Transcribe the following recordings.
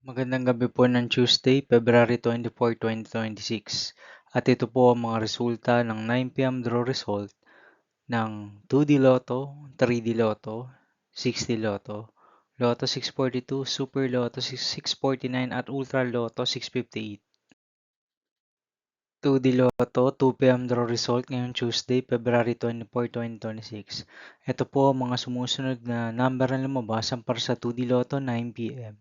Magandang gabi po ng Tuesday, February 24, 2026. At ito po ang mga resulta ng 9 p.m. draw result ng 2D Lotto, 3D Lotto, 6D Lotto, Lotto 642, Super Lotto 649 at Ultra Lotto 658. 2D Lotto, 2 p.m. draw result ngayong Tuesday, February 24, 2026. Ito po ang mga sumusunod na number na lumabasan para sa 2D Lotto 9 p.m.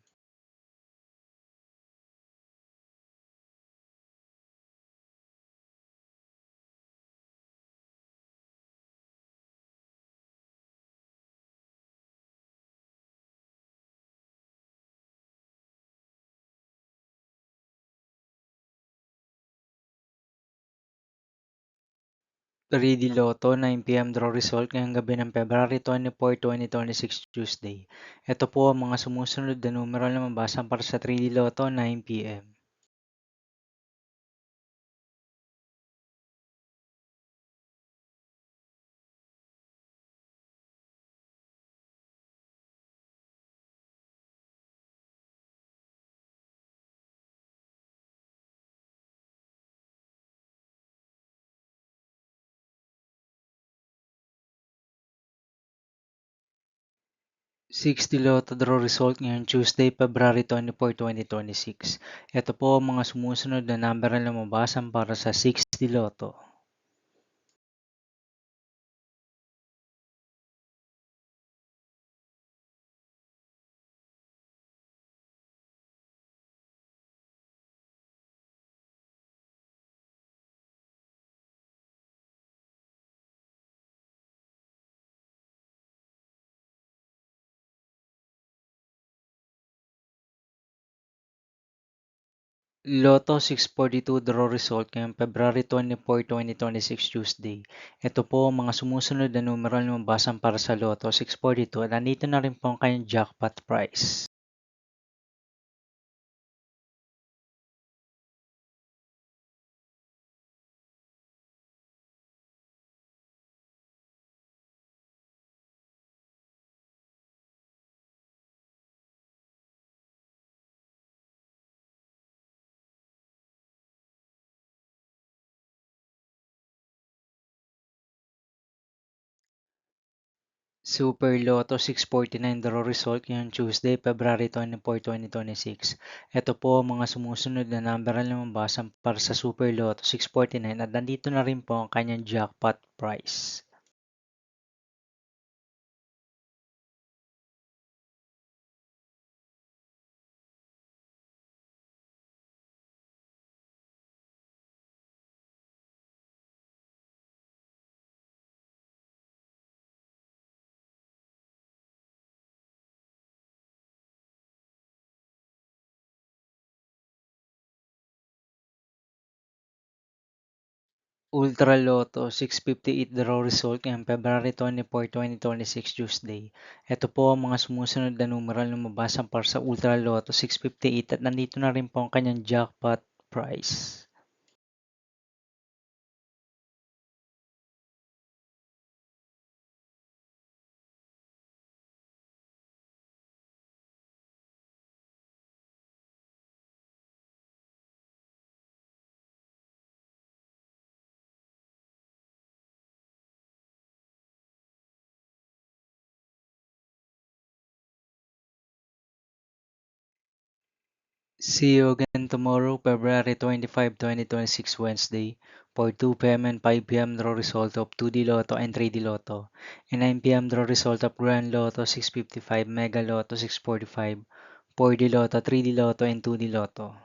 3D Lotto 9 p.m. draw result ngayong gabi ng February 24, 2026 Tuesday. Ito po ang mga sumusunod na numero na mabasan para sa 3D Lotto 9 p.m. 6D Lotto draw result ngayong Tuesday, February 24, 2026. Ito po ang mga sumusunod na number na lumabasan para sa 6D Lotto. 'Lotto 642 draw result ngayong February 24, 2026 Tuesday. Ito po ang mga sumusunod na numero na lumabasan para sa Lotto 642 at nandito na rin po ang kanyang jackpot prize. Super Lotto 649 draw result ngayong Tuesday, February 24, 2026. Ito po ang mga sumusunod na number na lumabasan para sa Super Lotto 649 at nandito na rin po ang kanyang jackpot prize. Ultra Lotto 658 draw result ngayong February 24, 2026 Tuesday. Ito po ang mga sumusunod na numero na lumabasan para sa Ultra Lotto 658 at nandito na rin po ang kanyang jackpot prize. See you again tomorrow, February 25, 2026 Wednesday for 2 p.m. and 5 p.m. draw result of 2D Lotto and 3D Lotto and 9 p.m. draw result of Grand Lotto 655, Mega Lotto 645, 4D Lotto, 3D Lotto and 2D Lotto.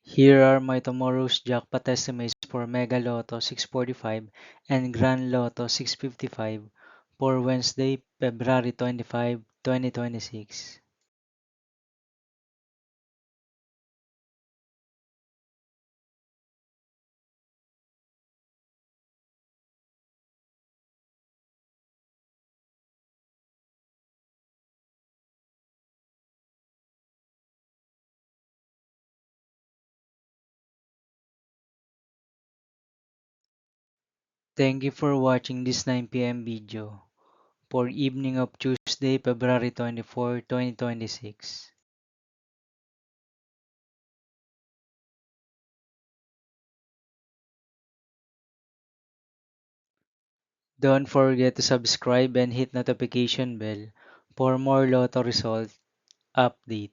Here are my tomorrow's jackpot estimates for Mega Lotto 645 and Grand Lotto 655 for Wednesday, February 25, 2026. Thank you for watching this 9 p.m. video for evening of Tuesday, February 24, 2026. Don't forget to subscribe and hit notification bell for more Lotto result update.